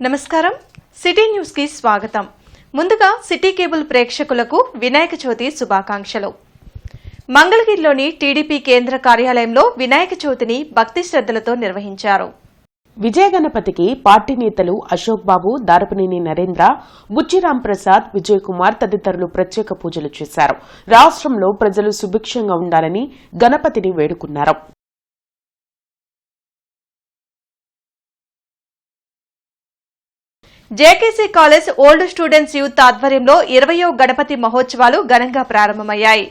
నమస్కారం city news కి స్వాగతం. ముందుగా సిటీ కేబుల్ ప్రేక్షకులకు వినాయక చవితి శుభాకాంక్షలు. మంగళగిరిలోని టీడీపీ కేంద్ర కార్యాలయంలో వినాయక చవితిని భక్తి శ్రద్ధలతో నిర్వహించారు. విజయగణపతికి పార్టీ నేతలు అశోక్ బాబు, దారపనేని నరేంద్ర, బుచ్చిరాం ప్రసాద్, విజయ్ కుమార్ తదితరులు ప్రత్యేక పూజలు చేశారు. రాష్ట్రంలో ప్రజలు సుభిక్షంగా ఉండాలని గణపతిని వేడుకున్నారు. JKC college old students youth ఆధ్వర్యంలో 20వ గణపతి మహోత్సవాలు ఘనంగా ప్రారంభమయ్యాయి.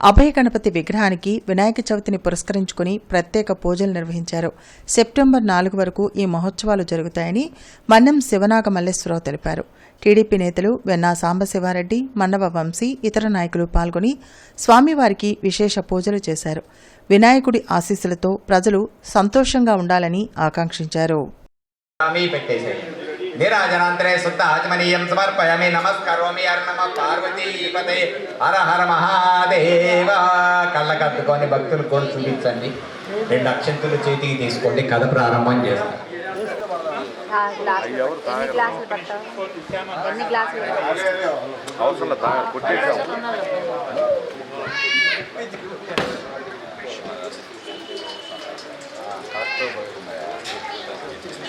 అభయ గణపతి విగ్రహానికి వినాయక చవితిని పురస్కరించుకుని ప్రత్యేక పూజలు నిర్వహించారు. సెప్టెంబర్ 4 వరకు ఈ మహోత్సవాలు జరుగుతాయని మన్నెం శివనాగ మల్లేశ్వరరావు తెలిపారు. టీడీపీ నేతలు వెన్నా సాంబశివారెడ్డి, మన్నవ వంశీ, ఇతర నాయకులు పాల్గొని స్వామివారికి విశేష పూజలు చేశారు. వినాయకుడి ఆశీస్సులతో ప్రజలు సంతోషంగా ఉండాలని ఆకాంక్షించారు. నీరాజనాంతరే శుద్ధ ఆచమనీయం సమర్పయామి. నమస్కరోమి అర్ణమ పార్వతీపతే హర హర మహాదేవ. కళ్ళకద్దుకొని భక్తులు కూడా చూపించండి. 2 అక్షంతులు చేతికి తీసుకోండి. కథ ప్రారంభం చేస్తాం.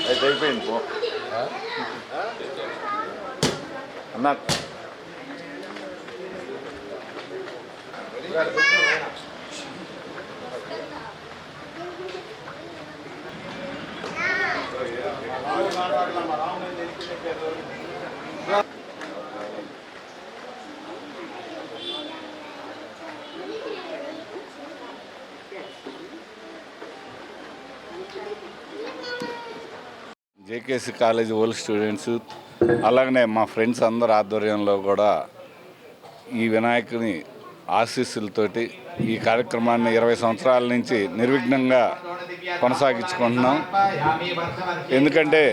అయిపోయింది పో అన్నా. జేకేసీ కాలేజ్ ఓల్డ్ స్టూడెంట్స్ అలాగనే మా ఫ్రెండ్స్ అందరి ఆధ్వర్యంలో కూడా ఈ వినాయకుని ఆశీస్సులతోటి ఈ కార్యక్రమాన్ని 20 సంవత్సరాల నుంచి నిర్విఘ్నంగా కొనసాగించుకుంటున్నాం. ఎందుకంటే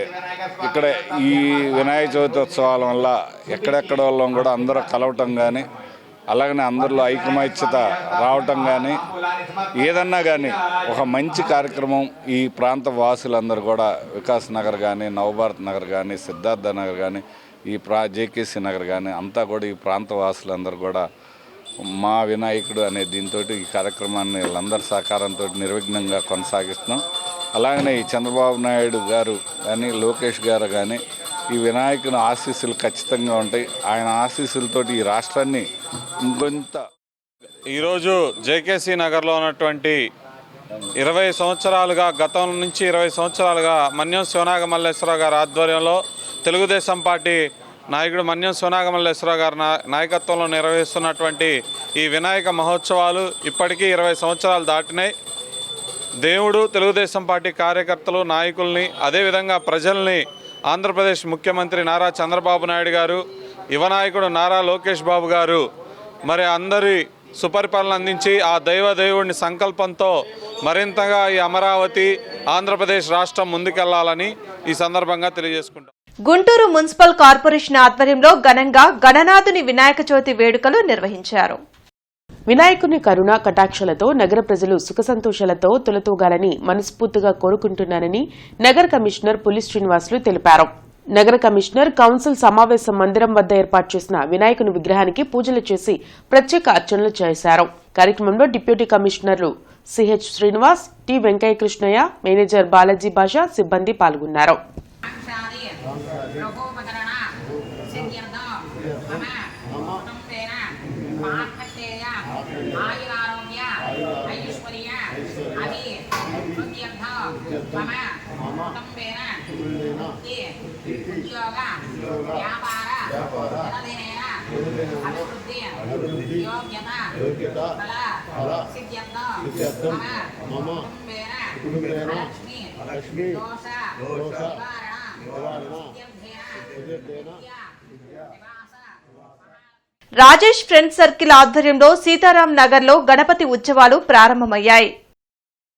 ఇక్కడ ఈ వినాయక చవితి ఉత్సవాల వల్ల ఎక్కడెక్కడ వాళ్ళం కూడా అందరూ కలవటం కానీ, అలాగనే అందరిలో ఐకమత్యత రావటం కానీ, ఏదన్నా కానీ ఒక మంచి కార్యక్రమం ఈ ప్రాంత వాసులందరూ కూడా వికాస్ నగర్ కానీ, నవభారత్ నగర్ కానీ, సిద్ధార్థ నగర్ కానీ, ఈ జేకేసీ నగర్ కానీ అంతా కూడా ఈ ప్రాంత వాసులందరూ కూడా మా వినాయకుడు అనే దీంతో ఈ కార్యక్రమాన్ని వీళ్ళందరి సహకారంతో నిర్విఘ్నంగా కొనసాగిస్తున్నాం. అలాగనే ఈ చంద్రబాబు నాయుడు గారు కానీ, లోకేష్ గారు కానీ ఈ వినాయకుని ఆశీస్సులు ఖచ్చితంగా ఉంటాయి. ఆయన ఆశీస్సులతోటి ఈ రాష్ట్రాన్ని ఇంకొంత. ఈరోజు జేకేసీ నగర్లో ఉన్నటువంటి 20 సంవత్సరాలుగా, గతం నుంచి 20 సంవత్సరాలుగా మన్యం శివనాగ మల్లేశ్వరరావు గారి ఆధ్వర్యంలో తెలుగుదేశం పార్టీ నాయకుడు మన్యం శివనాగ మల్లేశ్వరరావు గారి నాయకత్వంలో నిర్వహిస్తున్నటువంటి ఈ వినాయక మహోత్సవాలు ఇప్పటికీ 20 సంవత్సరాలు దాటినాయి. దేవుడు, తెలుగుదేశం పార్టీ కార్యకర్తలు, నాయకుల్ని, అదేవిధంగా ప్రజల్ని ఆంధ్రప్రదేశ్ ముఖ్యమంత్రి నారా చంద్రబాబు నాయుడు గారు, యువ నాయకుడు నారా లోకేష్ బాబు గారు మరి అందరి సుపరిపాలన అందించి ఆ దేవుడిని సంకల్పంతో మరింతగా ఈ అమరావతి ఆంధ్రప్రదేశ్ రాష్ట్రం ముందుకెళ్లాలని ఈ సందర్భంగా తెలియజేసుకుంటాం. గుంటూరు మున్సిపల్ కార్పొరేషన్ ఆధ్వర్యంలో ఘనంగా గణనాథుని వినాయక చవితి వేడుకలు నిర్వహించారు. వినాయకుని కరుణ కటాక్షలతో నగర ప్రజలు సుఖ సంతోషాలతో తొలతూగాలని మనస్ఫూర్తిగా కోరుకుంటున్నానని నగర కమిషనర్ పులి శ్రీనివాసులు తెలిపారు. నగర కమిషనర్ కౌన్సిల్ సమావేశ మందిరం వద్ద ఏర్పాటు చేసిన వినాయకుని విగ్రహానికి పూజలు చేసి ప్రత్యేక అర్చనలు చేశారు. కార్యక్రమంలో డిప్యూటీ కమిషనర్లు CH Srinivas, T Venkaiah Krishnaiah, manager Balaji Basha, సిబ్బంది పాల్గొన్నారు. రాజేష్ ఫ్రెండ్స్ సర్కిల్ ఆధ్వర్యంలో సీతారాం నగర్ లో గణపతి ఉత్సవాలు ప్రారంభమయ్యాయి.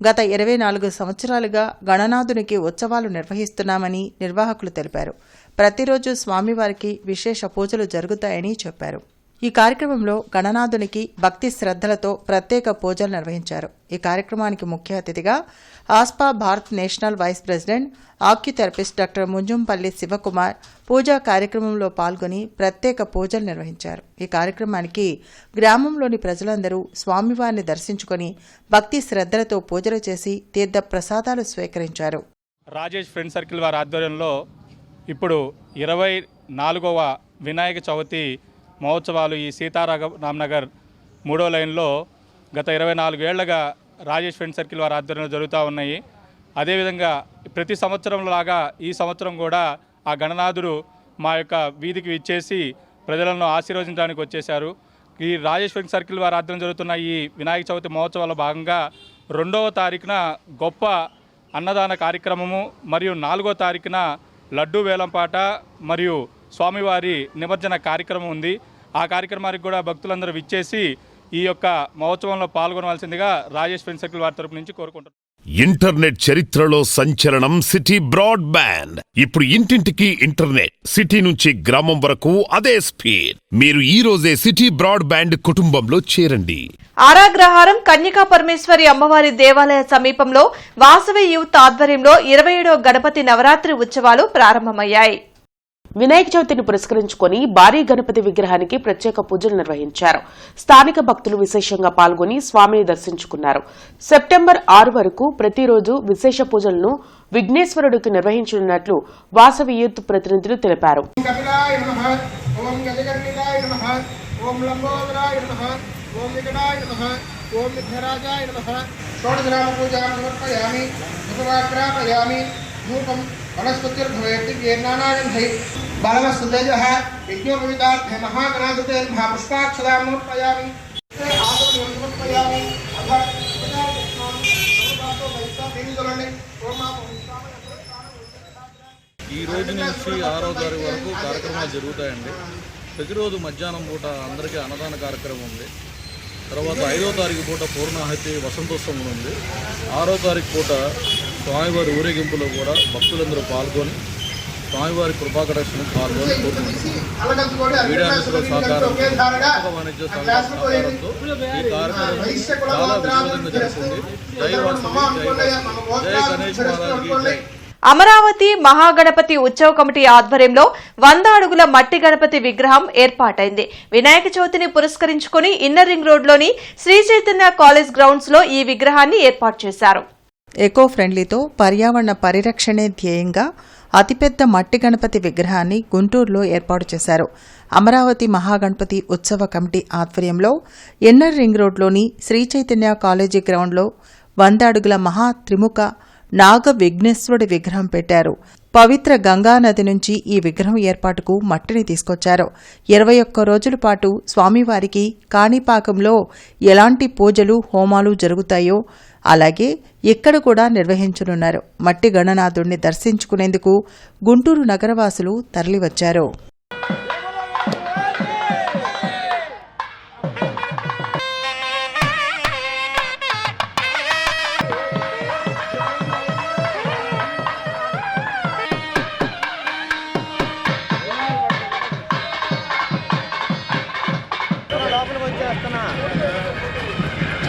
గత 24 సంవత్సరాలుగా గణనాథునికి ఉత్సవాలు నిర్వహిస్తున్నామని నిర్వాహకులు తెలిపారు. ప్రతిరోజు స్వామివారికి విశేష పూజలు జరుగుతాయని చెప్పారు. ఈ కార్యక్రమంలో గణనాథునికి భక్తి శ్రద్ధలతో ప్రత్యేక పూజలు నిర్వహించారు. ఈ కార్యక్రమానికి ముఖ్య అతిథిగా ఆస్పా భారత్ నేషనల్ వైస్ ప్రెసిడెంట్ ఆక్యుథెరపిస్ట్ డాక్టర్ ముంజంపల్లి శివకుమార్ పూజా కార్యక్రమంలో పాల్గొని ప్రత్యేక పూజలు నిర్వహించారు. ఈ కార్యక్రమానికి గ్రామంలోని ప్రజలందరూ స్వామివారిని దర్శించుకుని భక్తి శ్రద్ధలతో పూజలు చేసి తీర్థ ప్రసాదాలు స్వీకరించారు. రాజేష్ ఫ్రెండ్ సర్కిల్ వారి ఆధ్వర్యంలో ఇప్పుడు 24వ వినాయక చవితి మహోత్సవాలు ఈ సీతారామనగర్ 3వ లైన్లో గత 24 ఏళ్లుగా రాజేష్ ఫ్రెండ్ సర్కిల్ వారి ఆధ్వర్యంలో జరుగుతూ ఉన్నాయి. అదేవిధంగా ప్రతి సంవత్సరం లాగా ఈ సంవత్సరం కూడా ఆ గణనాథుడు మా యొక్క వీధికి ఇచ్చేసి ప్రజలను ఆశీర్వదించడానికి వచ్చేశారు. ఈ రాజేష్ ఫ్రెండ్ సర్కిల్ వారి ఆధ్వర్యంలో జరుగుతున్న ఈ వినాయక చవితి మహోత్సవాల్లో భాగంగా 2వ తారీఖున గొప్ప అన్నదాన కార్యక్రమము మరియు 4వ తారీఖున లడ్డూ వేలంపాట మరియు స్వామివారి నిమజ్జన కార్యక్రమం ఉంది. ఆ కార్యక్రమానికి కూడా భక్తులందరూ విచ్చేసి ఈ యొక్క మహోత్సవంలో పాల్గొనవలసిందిగా రాజేష్ ఫ్రెండ్ సర్కిల్ వారి తరపు నుంచి కోరుకుంటున్నారు. ఇంటర్నెట్ చరిత్రలో సంచలనం సిటీ బ్రాడ్బ్యాండ్. ఇప్పుడు ఇంటింటికి ఇంటర్నెట్, సిటీ నుంచి గ్రామం వరకు అదే స్పీడ్. మీరు ఈ రోజే సిటీ బ్రాడ్బ్యాండ్ కుటుంబంలో చేరండి. ఆరాగ్రహారం కన్యకా పరమేశ్వరి అమ్మవారి దేవాలయ సమీపంలో వాసవి యూత్ ఆధ్వర్యంలో 27వ గణపతి నవరాత్రి ఉత్సవాలు ప్రారంభమయ్యాయి. వినాయక చవితిని పురస్కరించుకుని భారీ గణపతి విగ్రహానికి ప్రత్యేక పూజలు నిర్వహించారు. స్థానిక భక్తులు విశేషంగా పాల్గొని స్వామిని దర్శించుకున్నారు. సెప్టెంబర్ 6 వరకు ప్రతిరోజు విశేష పూజలను విఘ్నేశ్వరుడికి నిర్వహించనున్నట్లు వాసవి యూత్ ప్రతినిధులు తెలిపారు. బలవస్తుతేజః యజ్ఞోపవితార్థే మహాగణాధిపతే మహాపుష్పాక్షదామూర్పయామి ఈ రోజు నుంచి 6వ తారీఖు వరకు కార్యక్రమాలు జరుగుతాయండి. ప్రతిరోజు మధ్యాహ్నం పూట అందరికీ అన్నదాన కార్యక్రమం ఉంది. తర్వాత 5వ తారీఖు పూట పూర్ణాహతి వసంతోత్సవం ఉంది. 6వ తారీఖు పూట స్వామివారి ఊరేగింపులో కూడా భక్తులందరూ పాల్గొని స్వామివారి కృపాకటాక్షను పాల్గొని మీడియాలో సహకారం వాణిజ్య సంఘం సహకారంతో ఈ కార్యక్రమం చాలా విజయవంతంగా జరుగుతుంది. జై వాసవి, జై గణేష్ మహారాజ్కి జై. అమరావతి మహాగణపతి ఉత్సవ కమిటీ ఆధ్వర్యంలో 100 అడుగుల మట్టి గణపతి విగ్రహం ఏర్పాటైంది. వినాయక చవితిని పురస్కరించుకుని ఇన్నర్ రింగ్ రోడ్లోని శ్రీ చైతన్య కాలేజ్ గ్రౌండ్స్ లో ఈ విగ్రహాన్ని ఏర్పాటు చేశారు. ఎకో ఫ్రెండ్లీతో పర్యావరణ పరిరక్షణే ధ్యేయంగా అతిపెద్ద మట్టి గణపతి విగ్రహాన్ని గుంటూరులో ఏర్పాటు చేశారు. అమరావతి మహాగణపతి ఉత్సవ కమిటీ ఆధ్వర్యంలో ఇన్నర్ రింగ్ రోడ్లోని శ్రీ చైతన్య కాలేజీ గ్రౌండ్లో 100 అడుగుల మహా త్రిముఖ నాగ విఘ్నేశ్వరుడి విగ్రహం పెట్టారు. పవిత్ర గంగానది నుంచి ఈ విగ్రహం ఏర్పాటుకు మట్టిని తీసుకొచ్చారు. 21 రోజుల పాటు స్వామివారికి కాణిపాకంలో ఎలాంటి పూజలు హోమాలు జరుగుతాయో అలాగే ఇక్కడ కూడా నిర్వహించనున్నారు. మట్టి గణనాథుడిని దర్శించుకునేందుకు గుంటూరు నగరవాసులు తరలివచ్చారు.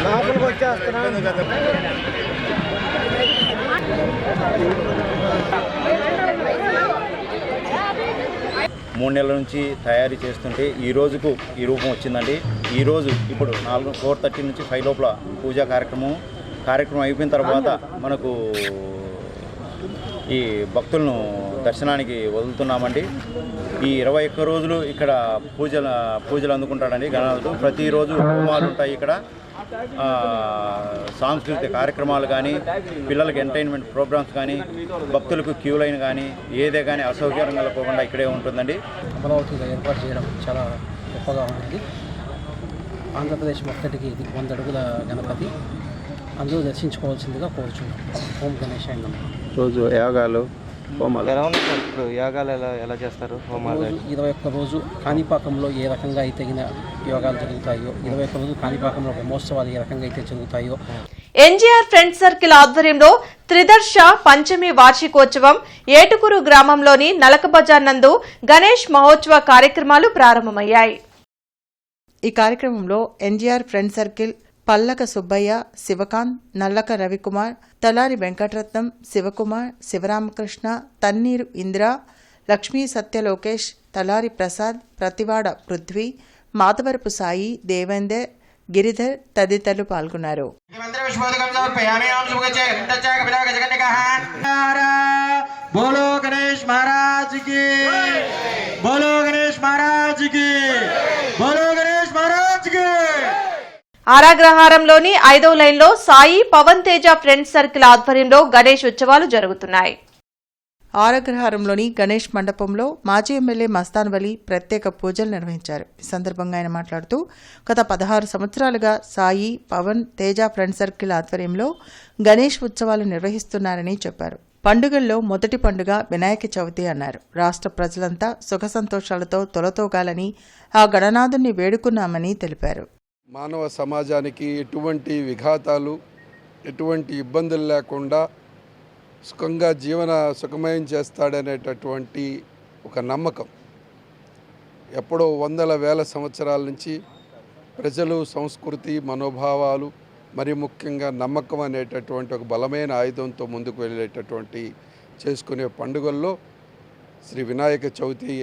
లోపలికి వచ్చేస్తున్నా 3 నెలల నుంచి తయారీ చేస్తుంటే ఈ రోజుకు ఈ రూపం వచ్చిందండి. ఈరోజు ఇప్పుడు 4:30 నుంచి 5 లోపల పూజా కార్యక్రమం అయిపోయిన తర్వాత మనకు ఈ భక్తులను దర్శనానికి వదులుతున్నామండి. ఈ 21 రోజులు ఇక్కడ పూజలు అందుకుంటాడండి గణనాథుడు. ప్రతిరోజు హోమాలు ఉంటాయి. ఇక్కడ సాంస్కృతిక కార్యక్రమాలు కానీ, పిల్లలకి ఎంటర్టైన్మెంట్ ప్రోగ్రామ్స్ కానీ, భక్తులకు క్యూ లైన్ కానీ ఏదే కానీ అసౌకర్యంగా లేకుండా ఇక్కడే ఉంటుందండి. అమరావతిగా ఏర్పాటు చేయడం చాలా గొప్పగా ఉంటుంది. ఆంధ్రప్రదేశ్ మొత్తటికి ఇది 100 అడుగుల గణపతి. అందరూ దర్శించుకోవాల్సిందిగా కోరుచున్నాం. ఓం గణేశాయ నమః. రోజు యాగాలు హోమాలు యాగాలు ఎలా చేస్తారు? హోమాలు 21 రోజు కాణిపాకంలో ఏ రకంగా అయితే యోగాలు జరుగుతాయో, 21 రోజు కాణిపాకంలో బ్రహ్మోత్సవాలు ఏ రకంగా అయితే జరుగుతాయో. ఎన్జీఆర్ ఫ్రెండ్స్ సర్కిల్ ఆధ్వర్యంలో త్రిదర్శ పంచమి వార్షికోత్సవం ఏటుకూరు గ్రామంలోని నలక బజార్ నందు గణేష్ మహోత్సవ కార్యక్రమాలు ప్రారంభమయ్యాయి. ఈ కార్యక్రమంలో NGR friend circle Pallaka Subbaiah, Sivakanth, Nallaka Ravikumar, Talari Venkataratnam, Sivakumar, Sivaramakrishna, Tanniru Indira, Lakshmi Satyalokesh, Talari Prasad, Prathivada Prithvi, Madhavarapu Sai, Devender, Giridhar తదితరులు పాల్గొన్నారు. बोलो गणेश महाराज की, बोलो गणेश महाराज की, बोलो गणेश महाराज की. ఆరాగ్రహారంలోని 5వ లైన్లో సాయి పవన్ తేజ ఫ్రెండ్స్ సర్కిల్ ఆధ్వర్యంలో గణేష్ ఉత్సవాలు జరుగుతున్నాయి. ఆరగ్రహారంలోని గణేష్ మండపంలో మాజీ ఎమ్మెల్యే మస్తాన్ వలీ ప్రత్యేక పూజలు నిర్వహించారు. ఈ సందర్భంగా ఆయన మాట్లాడుతూ గత 16 సంవత్సరాలుగా సాయి పవన్ తేజ ఫ్రెండ్ సర్కిల్ ఆధ్వర్యంలో గణేష్ ఉత్సవాలు నిర్వహిస్తున్నారని చెప్పారు. పండుగల్లో మొదటి పండుగ వినాయక చవితి అన్నారు. రాష్ట్ర ప్రజలంతా సుఖ సంతోషాలతో తొలతూగాలని ఆ గణనాథుని వేడుకున్నామని తెలిపారు. మానవ సమాజానికి ఎటువంటి విఘాతాలు, ఎటువంటి ఇబ్బందులు లేకుండా సుఖంగా సుఖమయం చేస్తాడనేటటువంటి ఒక నమ్మకం ఎప్పుడో వందల వేల సంవత్సరాల నుంచి ప్రజలు, సంస్కృతి, మనోభావాలు, మరి ముఖ్యంగా నమ్మకం అనేటటువంటి ఒక బలమైన ఆయుధంతో ముందుకు వెళ్ళేటటువంటి చేసుకునే పండుగల్లో శ్రీ వినాయక చవితి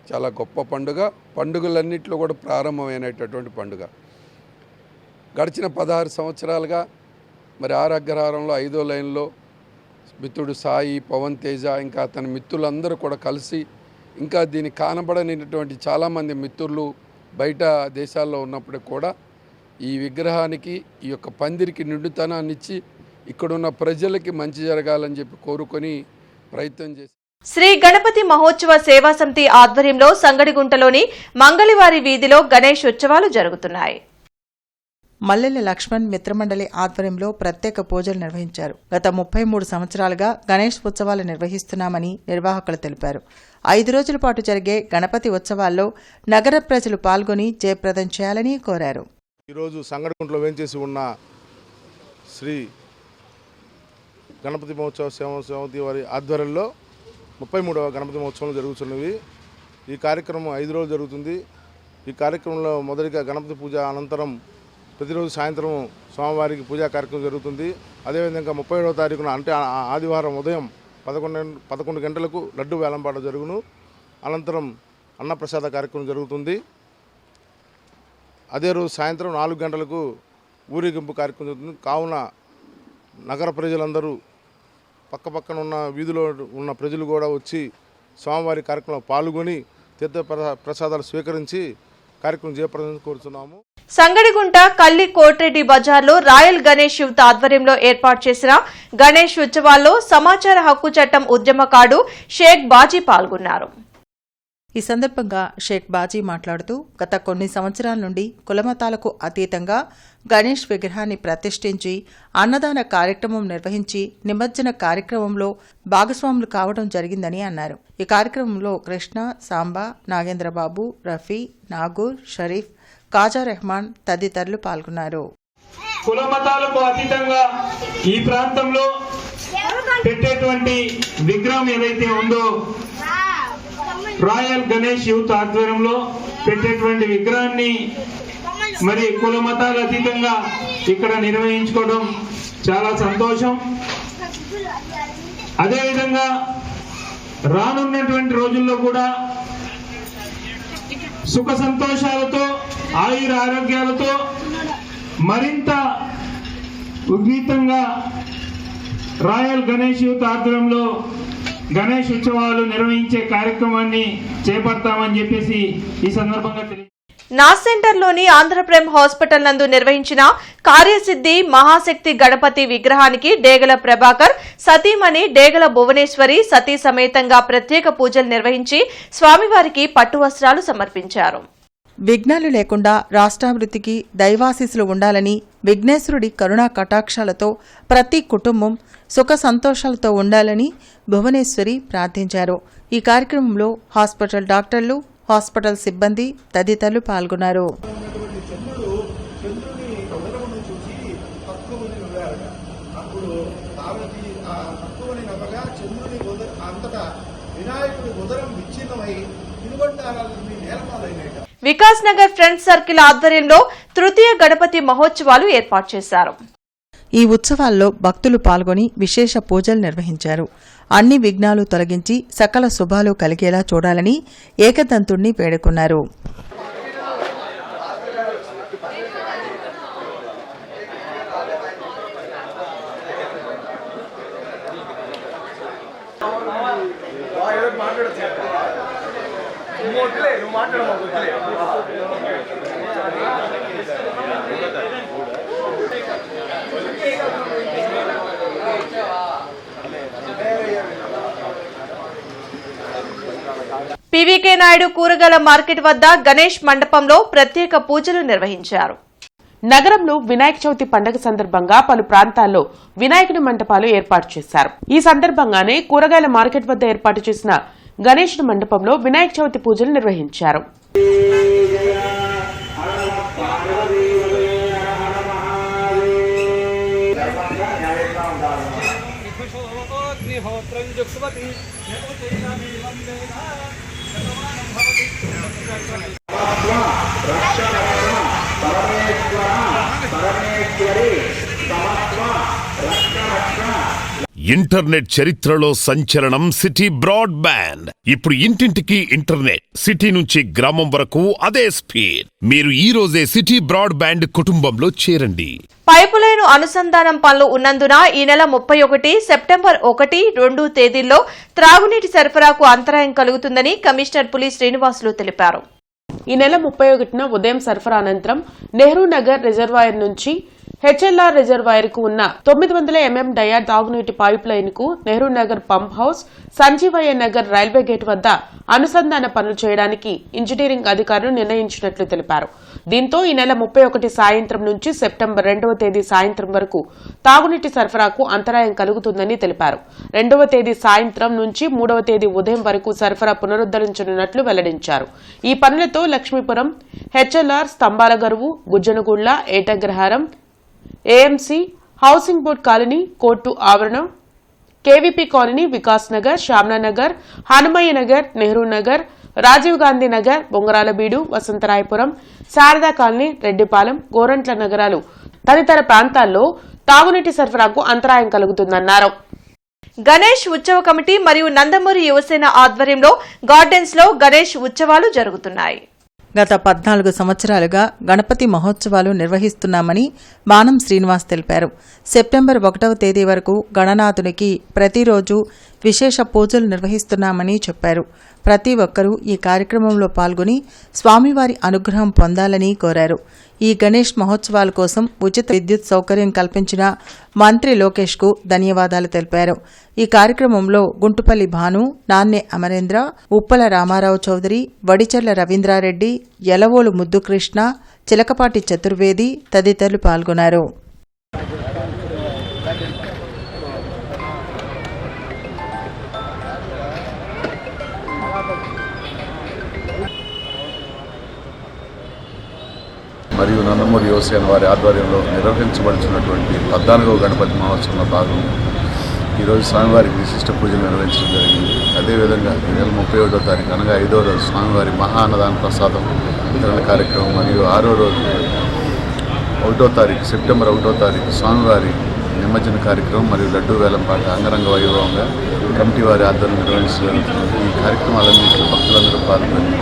చాలా గొప్ప పండుగ. పండుగలన్నింటిలో కూడా ప్రారంభమైనటువంటి పండుగ. గడిచిన 16 సంవత్సరాలుగా మరి ఆరాగ్రహారంలో 5వ లైన్లో మిత్రుడు సాయి పవన్ తేజ ఇంకా అతని మిత్రులందరూ కూడా కలిసి, ఇంకా దీన్ని కానబడనిటువంటి చాలామంది మిత్రులు బయట దేశాల్లో ఉన్నప్పటికీ కూడా ఈ విగ్రహానికి, ఈ యొక్క పందిరికి నిండుతనాన్ని ఇచ్చి ఇక్కడున్న ప్రజలకి మంచి జరగాలని చెప్పి కోరుకొని ప్రయత్నం చేసి శ్రీ గణపతి మహోత్సవ సేవా సమితి ఆధ్వర్యంలో సంగడిగుంటలోని మంగళవారి వీధిలో గణేష్ ఉత్సవాలు జరుగుతున్నాయి. మల్లెల లక్ష్మణ్ మిత్రమండలి ఆధ్వర్యంలో ప్రత్యేక పూజలు నిర్వహించారు. గత 33 సంవత్సరాలుగా గణేష్ ఉత్సవాలు నిర్వహిస్తున్నామని నిర్వాహకులు తెలిపారు. 5 రోజుల పాటు జరిగే గణపతి ఉత్సవాల్లో నగర ప్రజలు పాల్గొని జయప్రదం చేయాలని కోరారు. ఈరోజు సంగడిగుంటలో వేంచేసి ఉన్న శ్రీ గణపతి మహోత్సవ సమితి వారి ఆధ్వర్యంలో 33వ గణపతి మహోత్సవం జరుగుతున్నవి. ఈ కార్యక్రమం 5 రోజులు జరుగుతుంది. ఈ కార్యక్రమంలో మొదటిగా గణపతి పూజ అనంతరం ప్రతిరోజు సాయంత్రం స్వామివారికి పూజా కార్యక్రమం జరుగుతుంది. అదేవిధంగా 37వ తారీఖున అంటే ఆదివారం ఉదయం 11 గంటలకు లడ్డు వేలంపాట జరుగును. అనంతరం అన్నప్రసాద కార్యక్రమం జరుగుతుంది. అదే రోజు సాయంత్రం 4 గంటలకు ఊరేగింపు కార్యక్రమం జరుగుతుంది. కావున నగర ప్రజలందరూ పక్కపక్కన ఉన్న వీధిలో ఉన్న ప్రజలు కూడా వచ్చి స్వామివారి కార్యక్రమంలో పాల్గొని తీర్థ ప్రసాదాలు స్వీకరించి కార్యక్రమం జయప్రదం కోరుతున్నాము. సంగడిగుంట కల్లి కోట్రెడ్డి బజార్లో రాయల్ గణేష్ యువత ఆధ్వర్యంలో ఏర్పాటు చేసిన గణేష్ ఉత్సవాల్లో సమాచార హక్కు చట్టం ఉద్యమకారుడు షేక్ బాజీ పాల్గొన్నారు. ఈ సందర్భంగా షేక్ బాజీ మాట్లాడుతూ గత కొన్ని సంవత్సరాల నుండి కులమతాలకు అతీతంగా గణేష్ విగ్రహాన్ని ప్రతిష్ఠించి అన్నదాన కార్యక్రమం నిర్వహించి నిమజ్జన కార్యక్రమంలో భాగస్వాములు కావడం జరిగిందని అన్నారు. ఈ కార్యక్రమంలో కృష్ణ, సాంబా, నాగేంద్రబాబు, రఫీ, నాగూర్, షరీఫ్, కాజా రెహమాన్ తదితరులు పాల్గొన్నారు. కులమతాలకు అతీతంగా ఈ ప్రాంతంలో పెట్టేటువంటి విగ్రహం ఏదైతే ఉందో రాయల్ గణేష్ యూత్ ఆధ్వర్యంలో పెట్టేటువంటి విగ్రహాన్ని మరి కుల మతాల అతీతంగా ఇక్కడ నిర్వహించుకోవడం చాలా సంతోషం. అదేవిధంగా రానున్నటువంటి రోజుల్లో కూడా సుఖ సంతోషాలతో ఆయుర ఆరోగ్యాలతో మరింత ఉద్గీతంగా రాయల్ గణేష్ యూత్ ఆధ్వర్యంలో గణేష్ ఉత్సవాలు నిర్వహించే కార్యక్రమాన్ని చేపడతామని చెప్పేసి ఈ సందర్భంగా నాస్ సెంటర్లోని ఆంధ్రప్రేమ్ హాస్పిటల్ నందు నిర్వహించిన కార్యసిద్ధి మహాశక్తి గణపతి విగ్రహానికి డేగల ప్రభాకర్, సతీమణి డేగల భువనేశ్వరి సతీ సమేతంగా ప్రత్యేక పూజలు నిర్వహించి స్వామివారికి పట్టు వస్త్రాలు సమర్పించారు. విఘ్నాలు లేకుండా రాష్ట్రాభివృద్ధికి దైవాశీస్సులు ఉండాలని, విఘ్నేశ్వరుడి కరుణా కటాక్షాలతో ప్రతి కుటుంబం సుఖ సంతోషాలతో ఉండాలని భువనేశ్వరి ప్రార్థించారు. ఈ కార్యక్రమంలో హాస్పిటల్ డాక్టర్లు, హాస్పిటల్ సిబ్బంది తదితరులు పాల్గొన్నారు. వినాయకుడి ఉదరం విచ్ఛిన్నమై వికాస్ నగర్ ఫ్రెండ్స్ సర్కిల్ ఆధ్వర్యంలో తృతీయ గణపతి మహోత్సవాలు ఏర్పాటు చేశారు. ఈ ఉత్సవాల్లో భక్తులు పాల్గొని విశేష పూజలు నిర్వహించారు. అన్ని విఘ్నాలు తొలగించి సకల శుభాలు కలిగేలా చూడాలని ఏకదంతుణ్ణి వేడుకున్నారు. పీవీకే నాయుడు కూరగాయల మార్కెట్ వద్ద గణేష్ మండపంలో ప్రత్యేక పూజలు నిర్వహించారు. నగరంలో వినాయక చవితి పండుగ సందర్భంగా పలు ప్రాంతాల్లో వినాయకుడి మంటపాలు ఏర్పాటు చేశారు. ఈ సందర్భంగానే కూరగాయల మార్కెట్ వద్ద ఏర్పాటు చేసిన గణేశుడి మండపంలో వినాయక చవితి పూజలు నిర్వహించారు. ఇంటర్నెట్ చరిత్రలో సంచలనం సిటీ బ్రాడ్బ్యాండ్. ఇప్పుడు ఇంటింటికి ఇంటర్నెట్, సిటీ నుంచి గ్రామం వరకు అదే స్పీడ్. మీరు ఈ రోజే సిటీ బ్రాడ్బ్యాండ్ కుటుంబంలో చేరండి. పైపులైన్ అనుసంధానం పనులు ఉన్నందున ఈ నెల 31 సెప్టెంబర్ 1, 2 తేదీల్లో త్రాగునీటి సరఫరాకు అంతరాయం కలుగుతుందని కమిషనర్ పులి శ్రీనివాసులు తెలిపారు. ఈ నెల 31న ఉదయం సరఫరా అనంతరం నెహ్రూ నగర్ రిజర్వాయర్ నుంచి హెచ్ఎల్ఆర్ రిజర్వాయర్ కు ఉన్న 900 mm డయా తాగునీటి పైప్ లైన్ కు Nehru Nagar pump house, Sanjeevaiah Nagar railway gate వద్ద అనుసంధాన పనులు చేయడానికి ఇంజనీరింగ్ అధికారులు నిర్ణయించినట్లు తెలిపారు. దీంతో ఈ నెల 31 సాయంత్రం నుంచి సెప్టెంబర్ 2వ తేదీ సాయంత్రం వరకు తాగునీటి సరఫరాకు అంతరాయం కలుగుతుందని తెలిపారు. 2వ తేదీ సాయంత్రం నుంచి 3వ తేదీ ఉదయం వరకు సరఫరా పునరుద్దరించనున్నట్లు వెల్లడించారు. ఈ పనులతో Lakshmipuram, HLR, Stambhala Garuvu, Gujjanagulla, Etagraharam, AMC, housing board colony, court ఆవరణం, KVP colony, Vikas Nagar, Shyamnanagar, Hanumaiah Nagar, Nehru Nagar, Rajiv Gandhi Nagar, Bongaralabeedu, Vasantharayapuram, Sharada colony, Reddipalem, Gorantla నగరాలు తదితర ప్రాంతాల్లో తాగునీటి సరఫరాకు అంతరాయం కలుగుతుందన్నారు. గణేష్ ఉత్సవ కమిటీ మరియు నందమూరి యువసేన ఆధ్వర్యంలో గార్డెన్స్ లో గణేష్ ఉత్సవాలు జరుగుతున్నాయి. గత 14 సంవత్సరాలుగా గణపతి మహోత్సవాలు నిర్వహిస్తున్నామని మానం శ్రీనివాస్ తెలిపారు. సెప్టెంబర్ 1వ తేదీ వరకు గణనాథునికి ప్రతిరోజు విశేష పూజలు నిర్వహిస్తున్నామని చెప్పారు. ప్రతి ఒక్కరూ ఈ కార్యక్రమంలో పాల్గొని స్వామివారి అనుగ్రహం పొందాలని కోరారు. ఈ గణేష్ మహోత్సవాల కోసం ఉచిత విద్యుత్ సౌకర్యం కల్పించిన మంత్రి లోకేష్ కు ధన్యవాదాలు తెలిపారు. ఈ కార్యక్రమంలో గుంటుపల్లి భాను, నాన్నె అమరేంద్ర, ఉప్పల రామారావు చౌదరి, వడిచెర్ల రవీంద్రారెడ్డి, యలవోలు ముద్దుకృష్ణ, చిలకపాటి చతుర్వేది తదితరులు పాల్గొన్నారు. మరియు నందమూరి యువసేన వారి ఆధ్వర్యంలో నిర్వహించబడుతున్నటువంటి 14వ గణపతి మహోత్సవంలో భాగంగా ఈరోజు స్వామివారికి విశిష్ట పూజలు నిర్వహించడం జరిగింది. అదేవిధంగా ఈ నెల 31వ తారీఖు అనగా 5వ రోజు స్వామివారి మహా అన్నదాన ప్రసాదం వితరణ కార్యక్రమం మరియు 6వ రోజు 1వ తారీఖు సెప్టెంబర్ 1వ తారీఖు స్వామివారి నిమజ్జన కార్యక్రమం మరియు లడ్డూ వేలంపాట అంగరంగ వైభవంగా కమిటీ వారి ఆధ్వర్యంలో నిర్వహించడం జరుగుతుంది. ఈ కార్యక్రమాలన్నింటిలో భక్తులందరూ పాల్గొని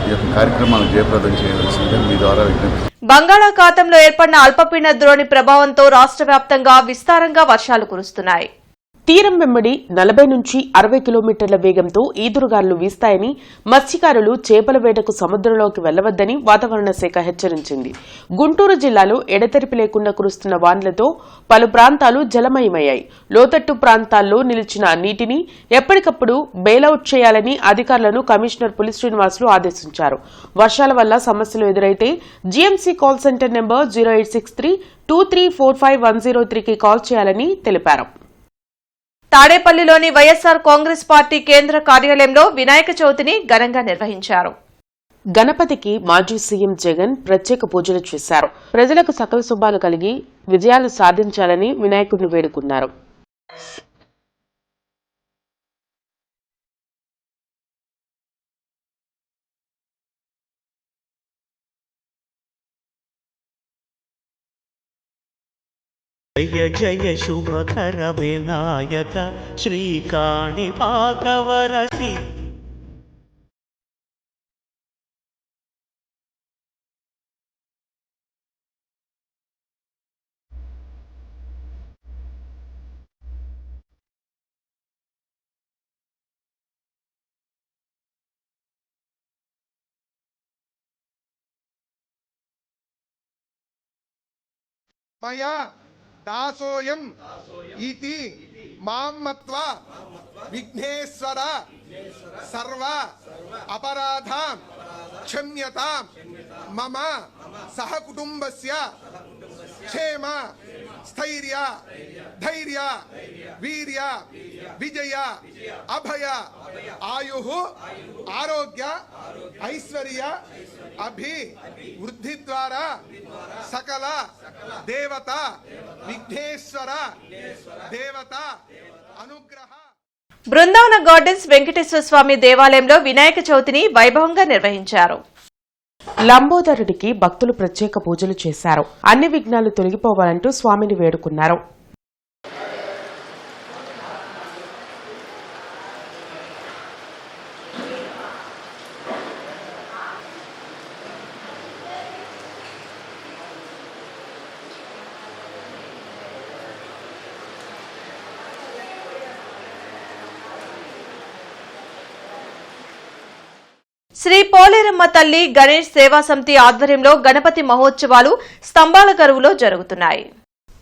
ఈ యొక్క కార్యక్రమాలను జయప్రదం చేయవలసిందిగా మీ ద్వారా విజ్ఞప్తి. బంగాళాఖాతంలో ఏర్పడిన అల్పపీడన ద్రోణి ప్రభావంతో రాష్ట్ర వ్యాప్తంగా విస్తారంగా వర్షాలు కురుస్తున్నాయి. తీరం వెంబడి 40 నుంచి 60 కిలోమీటర్ల వేగంతో ఈదురుగాలులు వీస్తాయని మత్స్యకారులు చేపల వేటకు సముద్రంలోకి వెళ్లవద్దని వాతావరణ శాఖ హెచ్చరించింది. గుంటూరు జిల్లాలో ఎడతెరిపి లేకుండా కురుస్తున్న వానలతో పలు ప్రాంతాలు జలమయమయ్యాయి. లోతట్టు ప్రాంతాల్లో నిలిచిన నీటిని ఎప్పటికప్పుడు బెయిలౌట్ చేయాలని అధికారులను కమిషనర్ పులి శ్రీనివాసులు ఆదేశించారు. వర్షాల వల్ల సమస్యలు ఎదురైతే GMC call centre number 0863234510 call చేయాలని తెలిపారు. తాడేపల్లిలోని వైఎస్సార్ కాంగ్రెస్ పార్టీ కేంద్ర కార్యాలయంలో వినాయక చవితిని ఘనంగా నిర్వహించారు. గణపతికి మాజీ సీఎం జగన్ ప్రత్యేక పూజలు చేశారు. ప్రజలకు సకల శుభాలు కలిగి విజయాలు సాధించాలని వినాయకుడిని వేడుకున్నారు. జయ జయ శుభకర వినాయక శ్రీకాణి పాకవరసి. మయా దాసోయం ఇతి మాం మత్వా విఘ్నేశ్వర సర్వ అపరాధాం క్షమ్యతాం మమ సహ కుటుంబస్య క్షేమ స్థైర్య ధైర్య వీర్య విజయ అభయ ఆయుః ఆరోగ్య ఐశ్వర్య అభి వృద్ధి ద్వారా సకల దేవత విఘ్నేశ్వర దేవత అనుగ్రహ. బృందావన గార్డెన్స్ వెంకటేశ్వర స్వామి దేవాలయంలో వినాయక చవితిని వైభవంగా నిర్వహించారు. లంబోదరుడికి భక్తులు ప్రత్యేక పూజలు చేశారు. అన్ని విఘ్నాలు తొలగిపోవాలంటూ స్వామిని వేడుకున్నారు. శ్రీ పోలేరమ్మ తల్లి గణేష్ సేవా సమితి ఆధ్వర్యంలో గణపతి మహోత్సవాలు స్తంభాల కరువులో జరుగుతున్నాయి.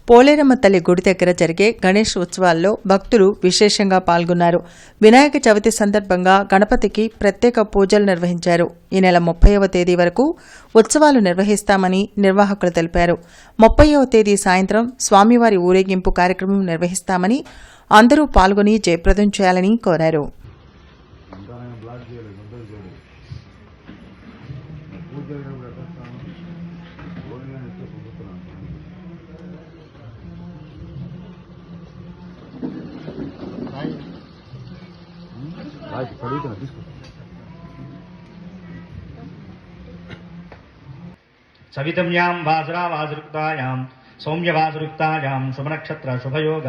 పోలేరమ్మ తల్లి గుడి దగ్గర జరిగే గణేష్ ఉత్సవాల్లో భక్తులు విశేషంగా పాల్గొన్నారు. వినాయక చవితి సందర్భంగా గణపతికి ప్రత్యేక పూజలు నిర్వహించారు. ఈ నెల 30వ తేదీ వరకు ఉత్సవాలు నిర్వహిస్తామని నిర్వాహకులు తెలిపారు. 30వ తేదీ సాయంత్రం స్వామివారి ఊరేగింపు కార్యక్రమం నిర్వహిస్తామని, అందరూ పాల్గొని జయప్రదం చేయాలని కోరారు. సవితమ్యాం వాసురా వాసురుక్తాయాం సౌమ్యవాసురుక్తాయాం శుభనక్షత్ర శుభయోగ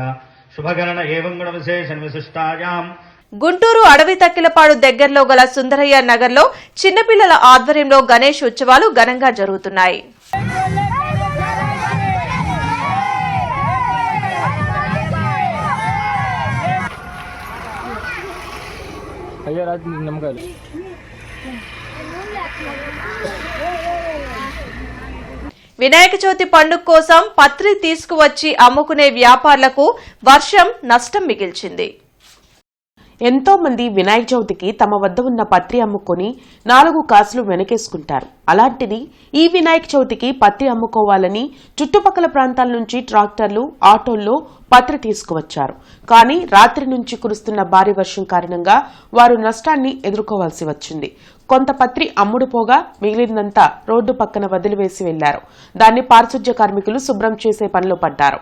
శుభగణన ఏవం గుణ విశేషణ విశిష్టాయాం. గుంటూరు అడవి తక్కిలపాడు దగ్గరలో గల సుందరయ్య నగర్లో చిన్నపిల్లల ఆధ్వర్యంలో గణేష్ ఉత్సవాలు ఘనంగా జరుగుతున్నాయి. వినాయక చవితి పండుగ కోసం పత్రి తీసుకువచ్చి అమ్ముకునే వ్యాపారులకు వర్షం నష్టం మిగిల్చింది. ఎంతో మంది వినాయక చవితికి తమ వద్ద ఉన్న పత్రి అమ్ముకొని 4 కాసులు వెనకేసుకుంటారు. అలాంటిది ఈ వినాయక చవితికి పత్రి అమ్ముకోవాలని చుట్టుపక్కల ప్రాంతాల నుంచి ట్రాక్టర్లు, ఆటోల్లో పత్రి తీసుకువచ్చారు. కానీ రాత్రి నుంచి కురుస్తున్న భారీ వర్షం కారణంగా వారు నష్టాన్ని ఎదుర్కోవాల్సి వచ్చింది. కొంత పత్రి అమ్ముడుపోగా మిగిలినంతా రోడ్డు పక్కన వదిలివేసి వెళ్లారు. దాన్ని పారిశుధ్య కార్మికులు శుభ్రం చేసే పనిలో పడ్డారు.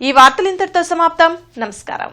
ఈ వార్తలు ఇంతటితో సమాప్తం. నమస్కారం.